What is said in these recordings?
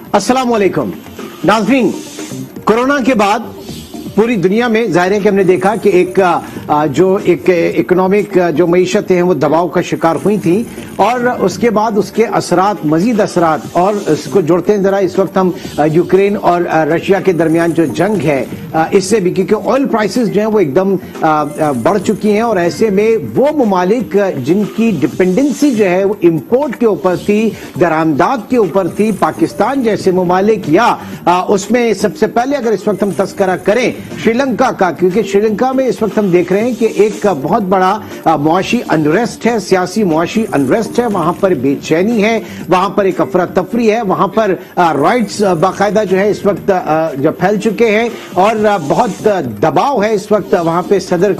अस्सलाम वालेकुम नाज़रीन, कोरोना के बाद पूरी दुनिया में जाहिर है कि हमने देखा कि एक इकोनॉमिक जो मईशत है वो दबाव का शिकार हुई थी और उसके बाद उसके असरात, मजीद असरात, और इसको जोड़ते हैं जरा, इस वक्त हम यूक्रेन और रशिया के दरमियान जो जंग है इससे भी, क्योंकि ऑयल प्राइसेस जो है वो एकदम बढ़ चुकी हैं और ऐसे में वो ममालिक जिनकी डिपेंडेंसी जो है वो इम्पोर्ट के ऊपर थी, दरामदाद के ऊपर थी, पाकिस्तान जैसे ममालिक, या उसमें सबसे पहले अगर इस वक्त हम तस्करा करें श्रीलंका का, क्योंकि श्रीलंका में इस वक्त हम देख रहे हैं कि एक बहुत बड़ा मुआशी अनरेस्ट है, सियासी मुआशी अनरेस्ट है, वहां पर बेचैनी है, वहां पर एक अफरा तफरी है, वहां पर राइट्स बाकायदा जो है इस वक्त जो फैल चुके हैं और बहुत दबाव है इस वक्त वहां पे सदर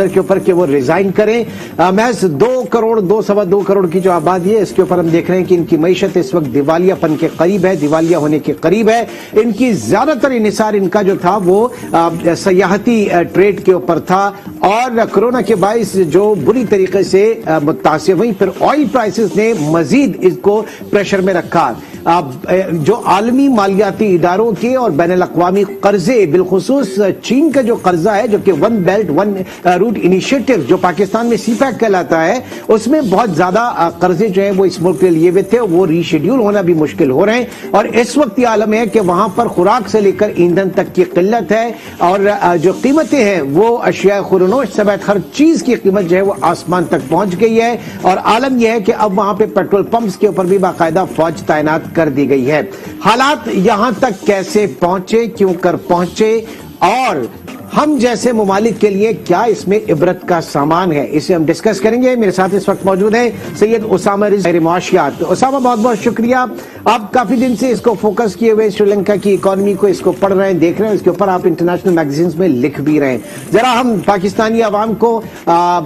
के ऊपर कि वो रिजाइन करें। महज 2 करोड़ 2.25 करोड़ की जो आबादी है इसके ऊपर हम देख रहे हैं कि इनकी मईशत इस वक्त दिवालियापन के करीब है, दिवालिया होने के करीब है। इनकी ज्यादातर इन्हिसार इनका जो था वो सयाहती ट्रेड के ऊपर था और कोरोना के बाइस जो बुरी तरीके से मुतासिर हुई, फिर ऑयल प्राइसेस ने मजीद इसको प्रेशर में रखा। जो आलमी मालियाती इदारों के और बैनुल-अक़वामी कर्जे, बिलखुसूस चीन का जो कर्जा है जो कि one belt one route initiative जो पाकिस्तान में सीपैक कहलाता है, उसमें बहुत ज्यादा कर्जे जो है वो इस मुल्क के लिए हुए थे, वो रीशेड्यूल होना भी मुश्किल हो रहे हैं। और इस वक्त ये आलम है कि वहां पर खुराक से लेकर ईंधन तक की किल्लत है और जो कीमतें हैं वो अशिया खुरनोश समेत हर चीज की कीमत जो है वो आसमान तक पहुंच गई है। और आलम यह है कि अब वहां पे पेट्रोल पंप्स के ऊपर भी बाकायदा फौज तैनात कर दी गई है। हालात यहां तक कैसे पहुंचे, क्यों कर पहुंचे और हम जैसे ममालिक के लिए क्या इसमें इबरत का सामान है, इसे हम डिस्कस करेंगे। मेरे साथ इस वक्त मौजूद है सैयद उसामा रिजवी मुआशियात। उसामा, बहुत बहुत शुक्रिया। आप काफी दिन से इसको फोकस किए हुए श्रीलंका की इकोनॉमी को इसको पढ़ रहे हैं, देख रहे हैं, इसके ऊपर आप इंटरनेशनल मैगजीन्स में लिख भी रहे हैं। जरा हम पाकिस्तानी आवाम को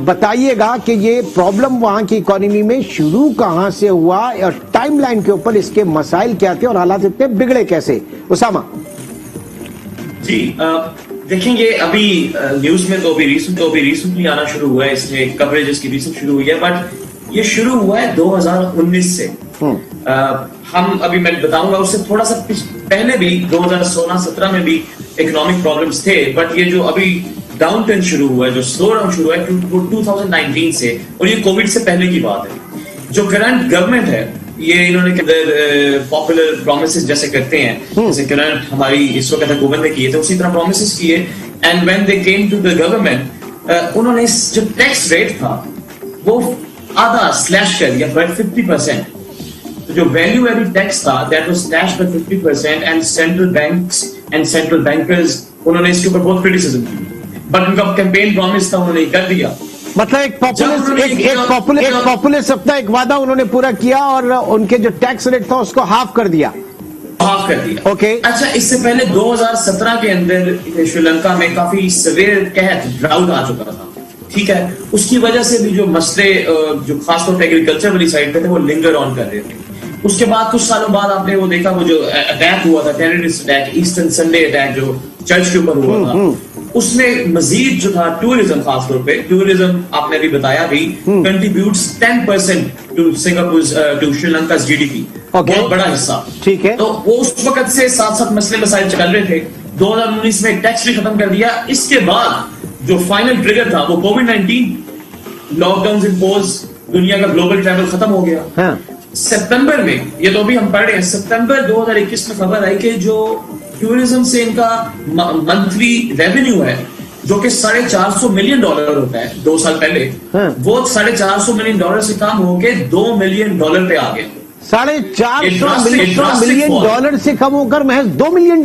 बताइएगा कि ये प्रॉब्लम वहां की इकोनॉमी में शुरू कहां से हुआ और टाइमलाइन के ऊपर इसके मसाइल क्या थे और हालात इतने बिगड़े कैसे। उसामा जी, देखेंगे अभी न्यूज में तो अभी रिसेंटली आना शुरू हुआ है, इसमें कवरेज इसकी रिसेंट शुरू हुई है, बट ये शुरू हुआ है 2019 से। हम अभी मैं बताऊंगा उससे थोड़ा सा पहले भी 2016-17 में भी इकोनॉमिक प्रॉब्लम्स थे, बट ये जो अभी डाउन टर्न शुरू हुआ है, जो स्लो डाउन शुरू हुआ है 2019 से, और ये कोविड से पहले की बात है। जो करंट गवर्नमेंट है ये इन्होंने पॉपुलर प्रोमिसेस जैसे करते हैं, जैसे करंट हमारी इस वक्त हुकूमत ने किए थे उसी तरह प्रोमिसेस किए। And when they came to the government, उन्होंने जो टैक्स रेट था वो आधा स्लैश कर दिया बाय 50%। तो जो वैल्यू एडेड टैक्स था that was slash by 50% and central banks and central bankers उन्होंने इसके ऊपर बहुत क्रिटिसिज्म की, बट उनका कैंपेन प्रॉमिस था, उन्होंने कर दिया। मतलब एक पॉपुलिस्ट अपना एक वादा उन्होंने पूरा किया और उनके जो टैक्स रेट था उसको हाफ कर दिया। ओके, अच्छा, इससे पहले 2017 के अंदर श्रीलंका में काफी सवेर कहत ड्राउट आ चुका था, ठीक है। उसकी वजह से भी जो मसले जो खासतौर पर एग्रीकल्चर वाली साइड पे थे वो लिंगर ऑन कर रहे थे। उसके बाद कुछ सालों बाद आपने वो देखा, वो जो अटैक हुआ था, terrorist attack, eastern Sunday attack जो चर्च के ऊपर हुआ था, उसमें मजीद जो था टूरिज्म, खासतौर पे टूरिज्म आपने भी बताया भी contributes 10% to Singapore to Sri Lanka GDP, बहुत बड़ा हिस्सा, ठीक है। तो वो उस वक्त से साथ साथ मसले मसाइल चल रहे थे। 2019 में टैक्स भी खत्म कर दिया। इसके बाद जो फाइनल ट्रिगर था वो कोविड-19, लॉकडाउन इम्पोज, दुनिया का ग्लोबल ट्रैवल खत्म हो गया। हाँ। सितंबर में, ये तो अभी हम पढ़ रहे हैं, सितंबर 2021 में खबर आई कि जो टूरिज्म से इनका मंथली रेवेन्यू है जो कि $450 मिलियन होता है 2 साल पहले, वो $450 मिलियन से कम होके $2 मिलियन पे आ गया। $450 मिलियन से कम होकर महज $2 मिलियन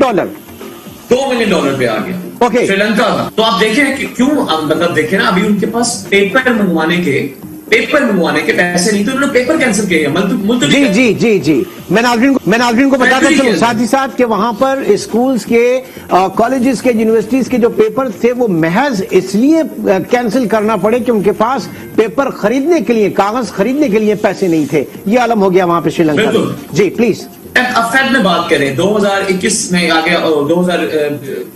पे आ गया। ओके, श्रीलंका का। तो आप देखें कि क्यों, मतलब देखें ना, अभी उनके पास पेपर मंगवाने के पैसे नहीं थे, उन्होंने पेपर कैंसिल किए। जी, मैं नाज़रीन को बताता चलूं साथ ही साथ कि वहां पर स्कूल्स के, कॉलेजेस के, यूनिवर्सिटीज के जो पेपर थे वो महज इसलिए कैंसिल करना पड़े कि उनके पास पेपर खरीदने के लिए, कागज खरीदने के लिए पैसे नहीं थे। ये आलम हो गया वहां पे श्रीलंका में। जी प्लीज। अब फेब में बात करें, 2021 में आ गया,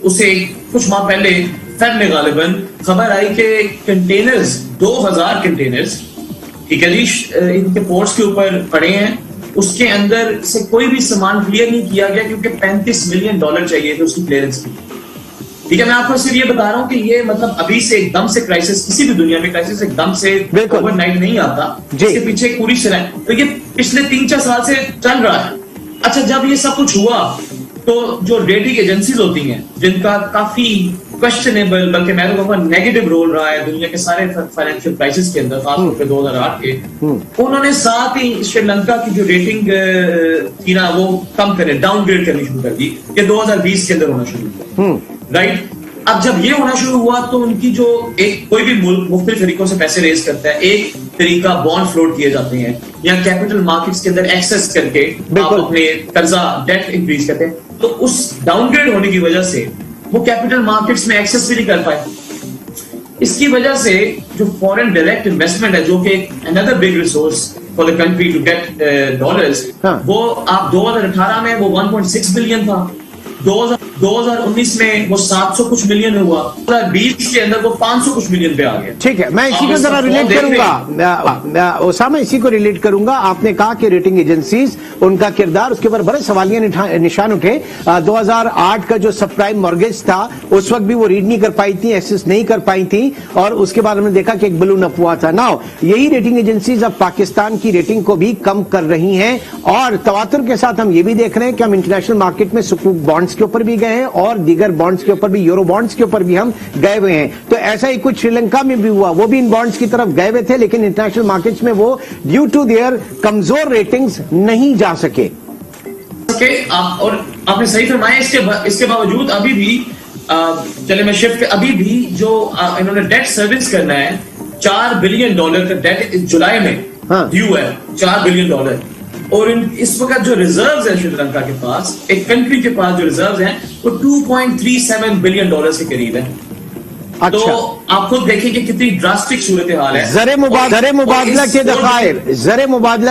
उससे कुछ माह पहले फेब में गालिबन खबर आई कि कंटेनर्स, 2000 कंटेनर्स, ठीक है जी, इनके पोर्ट्स के ऊपर पड़े हैं उसके अंदर से कोई भी सामान क्लियर नहीं किया गया क्योंकि $35 मिलियन चाहिए थे उसकी क्लियरेंस की। ठीक है, मैं आपको सिर्फ ये बता रहा हूं कि ये मतलब अभी से एकदम से क्राइसिस, किसी भी दुनिया में क्राइसिस एकदम से ओवरनाइट नहीं आता, इसके पीछे एक पूरी शरह, तो ये पिछले 3-4 साल से चल रहा है। अच्छा, जब ये सब कुछ हुआ तो जो रेटिंग एजेंसीज होती हैं जिनका काफी क्वेश्चनेबल, बल्कि मैं तो कहूँगा नेगेटिव रोल रहा है दुनिया के सारे फाइनेंशियल क्राइसिस के अंदर, खासतौर पे 2008 के, उन्होंने साथ ही श्रीलंका की जो रेटिंग थी ना वो कम करने, डाउनग्रेड करनी शुरू कर दी, ये 2020 के अंदर होना शुरू हुआ, राइट। अब जब ये होना शुरू हुआ तो उनकी जो एक कोई भी मुल्क मुख्तलिफ तरीकों से पैसे रेज करता है, एक तरीका बॉन्ड फ्लोट किए जाते हैं या कैपिटल मार्केट्स के अंदर एक्सेस करके आप अपने कर्जा डेट इंक्रीज करते हैं, तो उस डाउनग्रेड होने की वजह से वो कैपिटल मार्केट्स में एक्सेस भी नहीं कर पाए। इसकी वजह से जो फॉरेन डायरेक्ट इन्वेस्टमेंट है, जो कि another big resource for the country to get dollars, वो आप 2018 में वो 1.6 बिलियन था, 2019 में वो 700 कुछ मिलियन हुआ, 2020 के अंदर वो 500 कुछ मिलियन पे आ गया। ठीक है, मैं इसी को जरा रिलेट करूंगा, ओसामा इसी को रिलेट करूंगा। आपने कहा कि रेटिंग एजेंसीज, उनका किरदार, उसके ऊपर बड़े सवालिया निशान उठे। 2008 का जो सबप्राइम मॉर्गेज था उस वक्त भी वो रीड नहीं कर पाई थी, एक्सेस नहीं कर पाई थी, और उसके बाद हमने देखा कि एक बलून अप हुआ था। नाउ यही रेटिंग एजेंसीज अब पाकिस्तान की रेटिंग को भी कम कर रही हैं, और तवातुर के साथ हम ये भी देख रहे हैं कि हम इंटरनेशनल मार्केट में सुकूक बॉन्ड्स के ऊपर भी गए हैं और दीगर बॉन्ड्स के ऊपर भी, यूरो बॉन्ड्स के ऊपर भी हम गए हुए हैं। तो ऐसा ही कुछ श्रीलंका में भी हुआ, वो भी इन बॉन्ड्स की तरफ गए हुए थे, लेकिन इंटरनेशनल मार्केट्स में वो ड्यू टू देयर कमजोर रेटिंग्स नहीं जा सके। और आपने सही फरमाया, इसके बावजूद अभी भी चले मैं शिफ्ट, अभी भी जो इन्होंने डेट सर्विस करना है, $4 बिलियन का डेट जुलाई में ड्यू है, $4 बिलियन। और इस वक्त जो रिजर्व्स है श्रीलंका के पास, एक कंट्री के पास जो रिजर्व्स हैं वो $2.37 बिलियन के करीब है। अच्छा। तो आप खुद देखिए कि कितनी ड्रास्टिक सूरत हाल है। ज़रे मुबादला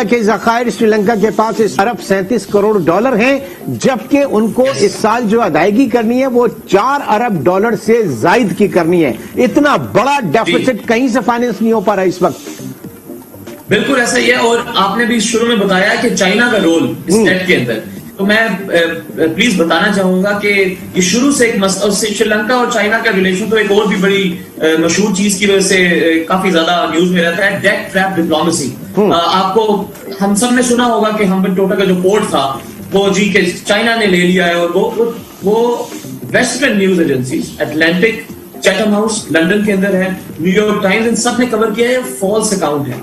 के ज़खायर श्रीलंका के पास इस अरब $37 करोड़ हैं, जबकि उनको इस साल जो अदायगी करनी है वो $4 अरब से जायद की करनी है। इतना बड़ा डेफिसिट कहीं से फाइनेंस नहीं हो पा रहा इस वक्त। बिल्कुल ऐसा ही है। और आपने भी शुरू में बताया कि चाइना का रोल इस डेट के अंदर, तो मैं प्लीज बताना चाहूंगा कि ये शुरू से एक श्रीलंका और चाइना का रिलेशन तो एक और भी बड़ी मशहूर चीज की वजह से काफी ज्यादा न्यूज में रहता है, डेट ट्रैप डिप्लोमेसी। आपको हम सब ने सुना होगा कि हम्बनटोटा का जो पोर्ट था वो जी के चाइना ने ले लिया है, और वो western news agencies, Atlantic, Chatham house London के अंदर है, न्यूयॉर्क टाइम्स, इन सब ने कवर किया है, फॉल्स अकाउंट है,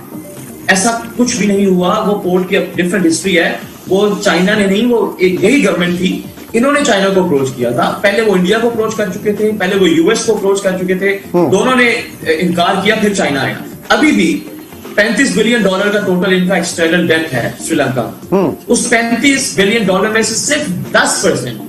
ऐसा कुछ भी नहीं हुआ। वो पोर्ट की डिफरेंट हिस्ट्री है, वो चाइना ने नहीं, वो एक यही गवर्नमेंट थी, इन्होंने चाइना को अप्रोच किया था। पहले वो इंडिया को अप्रोच कर चुके थे, पहले वो यूएस को अप्रोच कर चुके थे, दोनों ने इनकार किया, फिर चाइना आया। अभी भी $35 बिलियन का टोटल इनका एक्सटर्नल डेट है श्रीलंका। उस $35 बिलियन में से सिर्फ 10%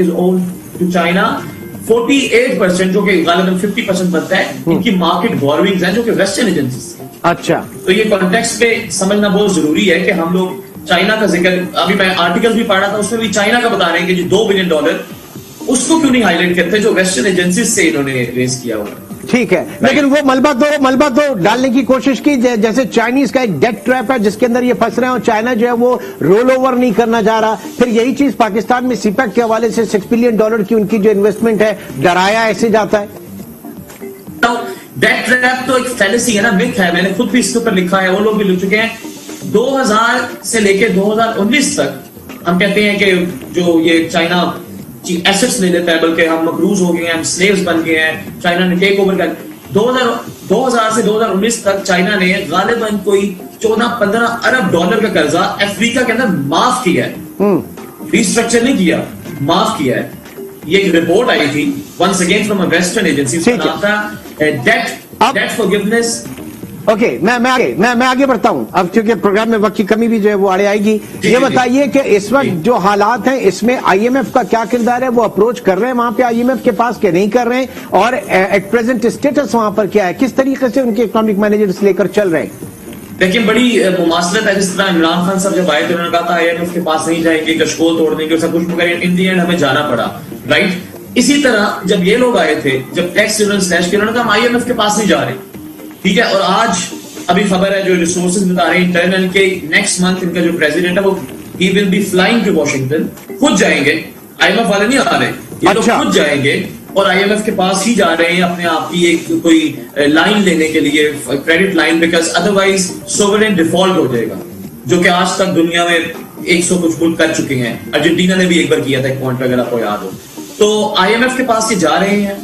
इज ओन्ड टू चाइना, 48% जो कि गालिबन 50% बनता है इनकी मार्केट बोरोइंग्स हैं, जो कि वेस्टर्न एजेंसीज। अच्छा, तो ये कॉन्टेक्स्ट पे समझना बहुत जरूरी है कि हम लोग चाइना का जिक्र, अभी मैं आर्टिकल भी पढ़ रहा था, उसमें भी चाइना का बता रहे हैं कि जो $2 बिलियन उसको क्यों नहीं हाईलाइट करते, जो वेस्टर्न एजेंसीज से इन्होंने रेज किया हुआ। ठीक है, लेकिन वो मलबा तो डालने की कोशिश की, जैसे चाइनीज का एक डेट ट्रैप है जिसके अंदर ये फंस रहे हैं, और चाइना जो है वो रोल ओवर नहीं करना चाह रहा। फिर यही चीज पाकिस्तान में सीपैक के हवाले से $6 बिलियन की उनकी जो इन्वेस्टमेंट है, डराया ऐसे जाता है। डेट ट्रैप तो एक फैलेसी है ना, मिथ है, मैंने खुद भी इसके ऊपर लिखा है, वो लोग भी लिख चुके हैं। 2000 से लेके 2019 तक हम कहते हैं कि जो ये चाइना एसेट्स ले लेता है, बल्कि हम मकरूज हो गए हैं, हम स्लेव्स बन गए हैं, चाइना ने टेक ओवर कर। 2000 से 2019 तक चाइना ने गालिबन कोई $14-15 अरब का कर्जा अफ्रीका के अंदर माफ किया है, रिस्ट्रक्चर नहीं किया, माफ किया है। ये एक रिपोर्ट आई थी once again from a western agency, उसका नाम था डेट फॉरगिवनेस। ओके, मैं आगे बढ़ता हूं अब, क्योंकि प्रोग्राम में वक्त की कमी भी जो है वो आड़े आएगी। ये बताइए कि इस वक्त जो हालात हैं इसमें आईएमएफ का क्या किरदार है? वो अप्रोच कर रहे हैं वहां पे आईएमएफ के पास के नहीं कर रहे हैं, और एट प्रेजेंट स्टेटस वहां पर क्या है, किस तरीके से उनके इकोनॉमिक मैनेजर्स लेकर चल रहे हैं? देखिए, बड़ी मुमासलत है। जिस तरह इमरान खान साहब जब आए थे, उन्होंने कहा था आईएमएफ के पास नहीं जाएंगे, कशकोल तोड़ देंगे, सब कुछ, मगर इन दी एंड हमें जाना पड़ा, राइट। इसी तरह जब ये लोग आए थे, जब टैक्स स्लैश के, उन्होंने कहा हम आईएमएफ के पास नहीं जा रहे, ठीक है। और आज अभी खबर है, जो रिसोर्सेज बता रहे हैं इंटरनल के, नेक्स्ट मंथ इनका जो प्रेसिडेंट है वो ही will be flying to Washington, खुद जाएंगे, आईएमएफ वाले नहीं आ रहे, ये लोग खुद जाएंगे और आईएमएफ के पास ही जा रहे हैं अपने आप की एक कोई लाइन लेने के लिए, credit line, because otherwise sovereign default हो जाएगा, जो कि आज तक दुनिया में 100 कुछ मुल्क कर चुके हैं। अर्जेंटीना ने भी एक बार किया था, एक पॉइंट अगर आपको याद हो। तो आईएमएफ के पास ये जा रहे हैं।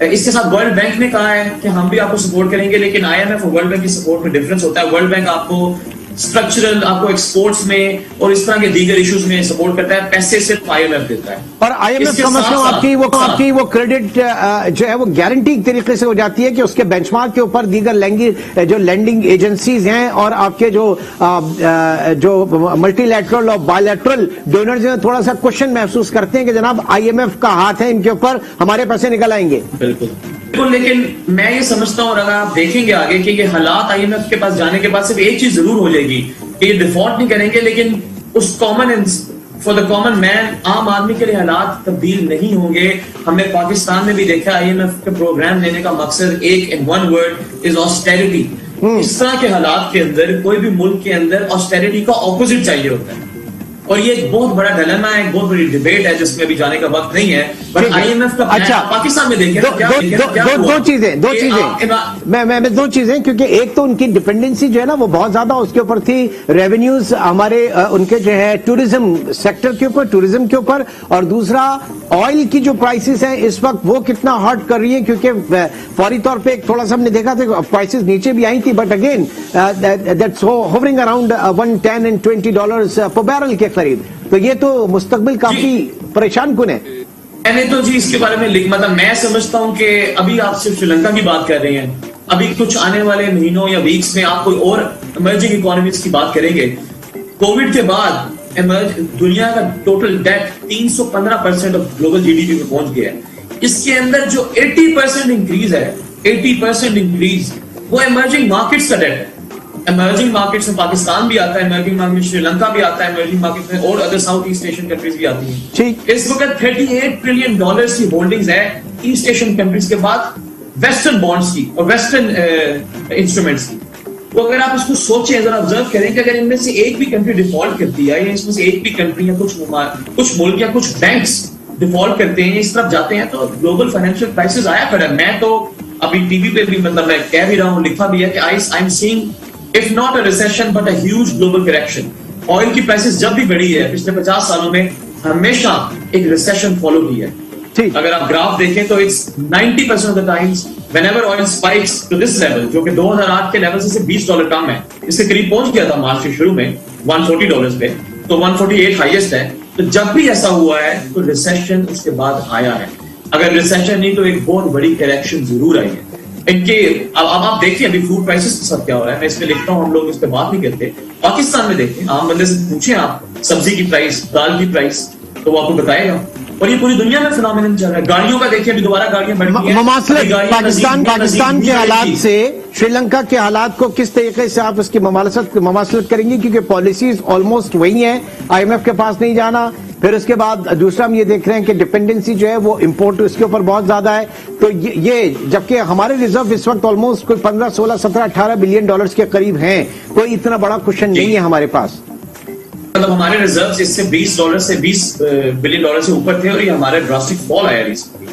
इसके साथ वर्ल्ड बैंक ने कहा है कि हम भी आपको सपोर्ट करेंगे, लेकिन आईएमएफ और वर्ल्ड बैंक की सपोर्ट में डिफरेंस होता है। वर्ल्ड बैंक आपको स्ट्रक्चरल, आपको एक्सपोर्ट्स में और इस तरह के दीगर इश्यूज में सपोर्ट करता है, पैसे सिर्फ आईएमएफ देता है। और आईएमएफ समझता हूं आपकी वो क्रेडिट जो है वो गारंटी तरीके से हो जाती है कि उसके बेंचमार्क के ऊपर दीगर जो लैंडिंग एजेंसीज हैं और आपके जो मल्टीलैटरल और बायलैटरल डोनर्स हैं थोड़ा सा क्वेश्चन महसूस करते हैं कि जनाब आईएमएफ का हाथ है इनके ऊपर, हमारे पैसे निकल आएंगे। बिल्कुल, लेकिन मैं ये समझता हूं, और अगर आप देखेंगे आगे कि ये हालात आईएमएफ के पास जाने के बाद सिर्फ एक चीज जरूर हो जाएगी कि ये डिफॉल्ट नहीं करेंगे, लेकिन उस फॉर द कॉमन मैन, आम आदमी के लिए हालात तब्दील नहीं होंगे। हमने पाकिस्तान में भी देखा, आईएमएफ के प्रोग्राम लेने का मकसद एक in one word is austerity. इस तरह के हालात के अंदर कोई भी मुल्क के अंदर ऑस्टेरिटी का ऑपोजिट चाहिए होता है, और ये एक बहुत बड़ा डिलेमा है, एक बहुत बड़ी डिबेट है जिसमें अभी जाने का वक्त नहीं है। बट आईएमएफ का अच्छा, पाकिस्तान में देखें दो चीजें, क्योंकि एक तो उनकी डिपेंडेंसी जो है ना वो बहुत ज्यादा उसके ऊपर थी, रेवेन्यूज हमारे उनके जो है टूरिज्म सेक्टर के ऊपर, टूरिज्म के ऊपर, और दूसरा ऑयल की जो प्राइसेस हैं इस वक्त वो कितना हर्ट कर रही है, क्योंकि फौरी तौर पे थोड़ा सा हमने देखा था प्राइसेस नीचे भी आई थी, but again that's hovering around $110 and $20 पर बैरल के करीब। तो ये तो मुस्तकबिल काफी परेशान कुन है। मैंने तो जी इसके बारे में मतलब मैं समझता हूं कि अभी आप सिर्फ श्रीलंका की बात कर रहे हैं, अभी कुछ आने वाले महीनों या वीक्स में आप कोई और इमर्जिंग इकोनॉमीज की बात करेंगे। कोविड के बाद दुनिया का total date 315% of global GDP में पहुंच गया है। इसके अंदर जो 80% इंक्रीज है, 80% इंक्रीज वो इमर्जिंग मार्केट्स का डेट है। इमर्जिंग मार्केट्स में पाकिस्तान भी आता है, इमर्जिंग मार्केट में श्रीलंका भी आता है, इमर्जिंग मार्केट में और other south east Asian countries भी आती हैं। ठीक, इस वक्त $38 ट्रिलियन की होल्डिंग्स है ईस्ट एशियन कंट्रीज के बाद वेस्टर्न बॉन्ड्स की और वेस्टर्न इंस्ट्रूमेंट्स की। तो अगर आप इसको सोचें, जरा ऑब्जर्व करें कि अगर इनमें से एक भी कंट्री डिफॉल्ट करती है, या इसमें से एक भी कंट्री या कुछ मुल्क या कुछ बैंक्स डिफॉल्ट करते हैं, इस तरफ जाते हैं, तो ग्लोबल फाइनेंशियल क्राइसिस आया खड़ा। मैं तो अभी टीवी पे भी मतलब मैं कह भी रहा हूँ, लिखा भी है कि I am seeing if not a recession but a huge global correction. Oil की प्राइसेस जब भी बढ़ी है पिछले 50 सालों में, हमेशा एक रिसेशन फॉलो की है। अगर आप ग्राफ देखें तो it's 90% of the times whenever oil spikes to this level, जो कि 2008 के लेवल से $20 कम है, इसके करीब पहुंच गया था मार्च के शुरू में $140 पे, तो 148 हाईएस्ट है। तो जब भी ऐसा हुआ है तो रिसेशन उसके बाद आया है। अगर रिसेशन नहीं तो एक बहुत बड़ी करेक्शन जरूर आई है इनके। अब आप देखिए अभी फूड प्राइसेस के साथ क्या हो रहा है, मैं इस पे लिखता हूँ, हम लोग इस पे बात नहीं करते। पाकिस्तान में देखें, आम बंदे से पूछें आप सब्जी की प्राइस, दाल की प्राइस, तो वो आपको बताएगा। और ये पूरी दुनिया में फिनोमेनन चल रहा है। गाड़ियों का देखिए, अभी दोबारा गाड़ियां बढ़ गई हैं। पाकिस्तान के हालात से श्रीलंका के हालात को किस तरीके से आप इसकी ममासलत करेंगे, क्योंकि पॉलिसीज ऑलमोस्ट वही है, आईएमएफ के पास नहीं जाना। फिर उसके बाद दूसरा हम ये देख रहे हैं कि डिपेंडेंसी जो है वो इंपोर्ट इसके ऊपर बहुत ज्यादा है। तो ये जबकि हमारे रिजर्व इस वक्त ऑलमोस्ट कोई 15, 16, 17, $18 बिलियन के करीब हैं, कोई इतना बड़ा क्वेश्चन नहीं है हमारे पास। मतलब हमारे रिजर्व्स इससे $20 से $20 बिलियन से ऊपर थे, और ये हमारे ड्रास्टिक फॉल आया रिसेंटली।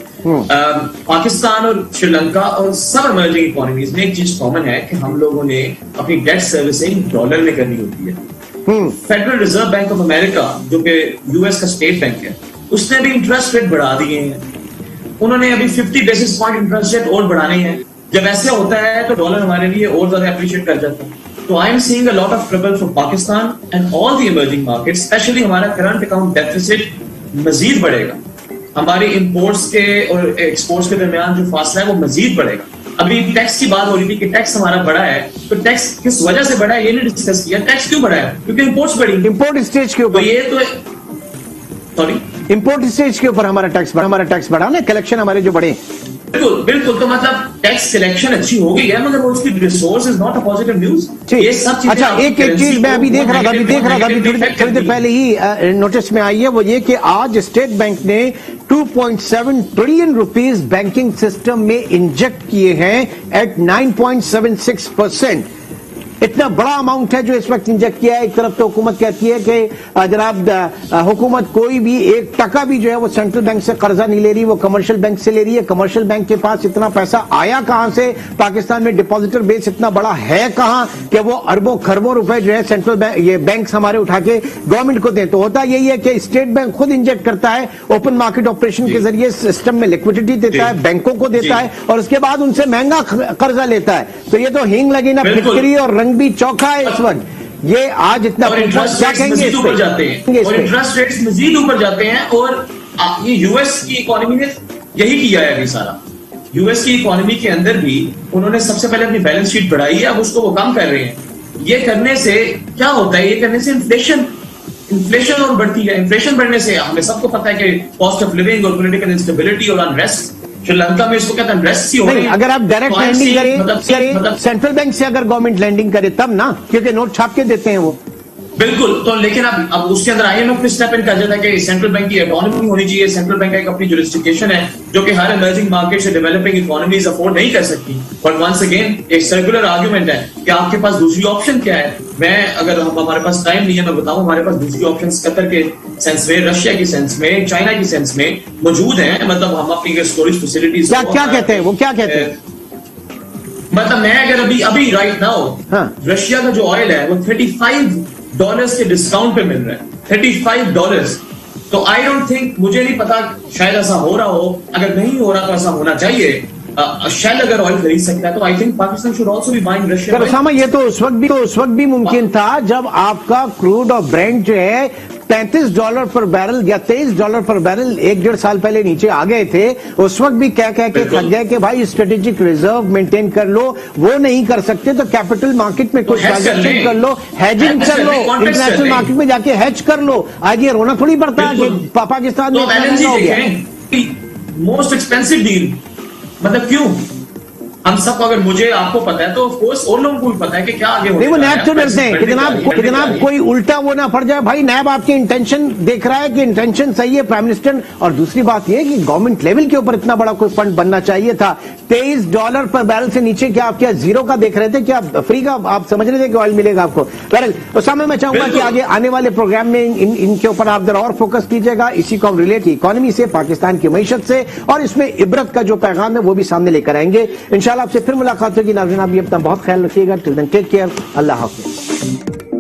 पाकिस्तान और श्रीलंका और सब इमर्जिंग इकोनॉमीज में एक चीज कॉमन है कि हम लोगों ने अपनी डेट सर्विसिंग डॉलर में करनी होती है। Federal reserve bank of America, जो कि यूएस का स्टेट बैंक है, उसने भी इंटरेस्ट रेट बढ़ा दिए हैं। उन्होंने अभी 50 बेसिस पॉइंट इंटरेस्ट रेट और बढ़ाने हैं। जब ऐसे होता है तो डॉलर हमारे लिए और ज्यादा अप्रिशिएट कर जाता है। तो I am seeing a lot of trouble for Pakistan and all the emerging markets, specially हमारा करंट अकाउंट डेफिसिट मजीद बढ़ेगा। हमारी इंपोर्ट्स के और एक्सपोर्ट्स के दरमियान जो फासला है वो मजीद बढ़ेगा। अभी टैक्स की बात हो रही थी कि टैक्स हमारा बढ़ा है, तो टैक्स किस वजह से बढ़ा है ये नहीं डिस्कस किया। टैक्स क्यों बढ़ा है? क्योंकि इंपोर्ट्स बढ़ी, इंपोर्ट स्टेज के ऊपर। तो ये तो सॉरी इंपोर्ट स्टेज के ऊपर हमारा टैक्स बढ़ा ना, कलेक्शन हमारे जो बढ़े। बिल्कुल बिल्कुल, तो मतलब टैक्स कलेक्शन अच्छी हो गई है, मगर वो उसकी resource is not a positive news. ये सब चीजें। अच्छा, एक चीज मैं अभी देख रहा था थोड़ी देर पहले ही नोटिस में आई है, वो ये कि आज स्टेट बैंक ने 2.7 ट्रिलियन रुपीस बैंकिंग सिस्टम में इंजेक्ट किए हैं एट 9.76%। इतना बड़ा अमाउंट है जो इस वक्त इंजेक्ट किया है। एक तरफ तो हुकूमत कहती है कि जनाब हुकूमत कोई भी 1 टका भी जो है वो सेंट्रल बैंक से कर्जा नहीं ले रही, वो कमर्शियल बैंक से ले रही है। कमर्शियल बैंक के पास इतना पैसा आया कहां से? पाकिस्तान में डिपॉजिटर बेस इतना बड़ा है कहां कि वो अरबों खरबों रुपए जो है सेंट्रल बैंक, ये बैंक्स हमारे उठा के गवर्नमेंट को दें। तो होता यही है कि स्टेट बैंक खुद इंजेक्ट करता है, ओपन मार्केट ऑपरेशन के जरिए सिस्टम में लिक्विडिटी देता है, बैंकों को देता है और उसके बाद उनसे महंगा कर्जा लेता है। तो ये तो हींग लगी ना फिटकरी और रंग भी चौखा है इस वक्त। ये आज इतना इंटरेस्ट रेट्स मजीद ऊपर जाते हैं और इंटरेस्ट रेट्स मजीद ऊपर जाते हैं। और ये यूएस की इकोनॉमी ने यही किया है अभी सारा। यूएस की इकोनॉमी के अंदर भी उन्होंने सबसे पहले अपनी बैलेंस शीट बढ़ाई है, अब उसको वो कम कर रहे हैं। ये करने से क्या होता है? ये करने से इन्फ्लेशन और बढ़ती है। इन्फ्लेशन बढ़ने से हमें सबको पता है कि कॉस्ट ऑफ लिविंग और पॉलिटिकल इंस्टेबिलिटी और अनरेस्ट, श्रीलंका में इसको कहते हैं अनरेस्ट ही हो रही है। अगर आप डायरेक्ट लैंडिंग करें सेंट्रल बैंक से, अगर गवर्नमेंट लैंडिंग करे तब ना, क्योंकि नोट छाप के देते हैं वो। बिल्कुल। तो लेकिन अब उसके अंदर आईएमएफ ने स्टेप इन कर जाता है कि सेंट्रल बैंक की इकोनॉमी होनी चाहिए। सेंट्रल बैंक का एक अपनी जुरिस्डिक्शन है जो कि हर इमर्जिंग मार्केट से डेवलपिंग इकोनॉमीज अफोर्ड नहीं कर सकती। बट वंस अगेन एक सर्कुलर आर्गुमेंट है कि आपके पास दूसरी ऑप्शन क्या है। मैं अगर हमारे पास टाइम नहीं है, मैं बताऊं हमारे पास दूसरी ऑप्शन कतर के सेंस में, रशिया की सेंस में, चाइना की सेंस में मौजूद है। मतलब हम अपनी स्टोरेज फैसिलिटीज क्या कहते हैं वो, क्या कहते हैं? मतलब मैं अगर अभी राइट नाउ रशिया का जो ऑयल है वो $35 के डिस्काउंट पे मिल रहा है। $35। तो आई डोंट थिंक, मुझे नहीं पता, शायद ऐसा हो रहा हो। अगर नहीं हो रहा तो ऐसा होना चाहिए। शेल अगर ऑयल खरीद सकता है तो I think Pakistan should also be buying Russia. Usama, ये तो उस वक्त भी मुमकिन था जब आपका क्रूड और ब्रेंट जो है $35 पर बैरल या $23 पर बैरल 1-1.5 साल पहले नीचे आ गए थे। उस वक्त भी कह के थक गए कि भाई स्ट्रेटेजिक रिजर्व मेंटेन कर लो। वो नहीं कर सकते तो कैपिटल मार्केट में कुछ ट्रांजेक्शन कर लो, हेजिंग कर लो, इंटरनेशनल मार्केट में जाके हेज कर लो। आज ये रोना थोड़ी पड़ता है कि पाकिस्तान में हो गया मोस्ट एक्सपेंसिव डील। मतलब क्यों? हम सबको, अगर मुझे आपको पता है तो ऑफ कोर्स और लोगों को भी पता है कि क्या आगे होने नहीं, वो नैब तो डरते हैं कि जनाब कोई उल्टा वो ना पड़ जाए। भाई नैब आपकी इंटेंशन देख रहा है कि इंटेंशन सही है प्राइम मिनिस्टर। और दूसरी बात ये कि गवर्नमेंट लेवल के ऊपर इतना बड़ा कोई फंड बनना चाहिए था। $23 पर बैरल से नीचे क्या आप क्या जीरो का देख रहे थे? क्या फ्री का आप समझ रहे थे कि ऑयल मिलेगा आपको? बैरल उस समय मैं चाहूंगा कि आगे आने वाले प्रोग्राम में इनके ऊपर आप जरा और फोकस कीजिएगा। इसी को हम रिलेट इकोनॉमी से, पाकिस्तान की मईशत से और इसमें इबरत का जो पैगाम है वो भी सामने लेकर आएंगे इंशाल्लाह। आपसे फिर मुलाकात होगी। नाज़रीन, आप भी अपना बहुत ख्याल रखिएगा। Till then take care. अल्लाह हाफ़िज़।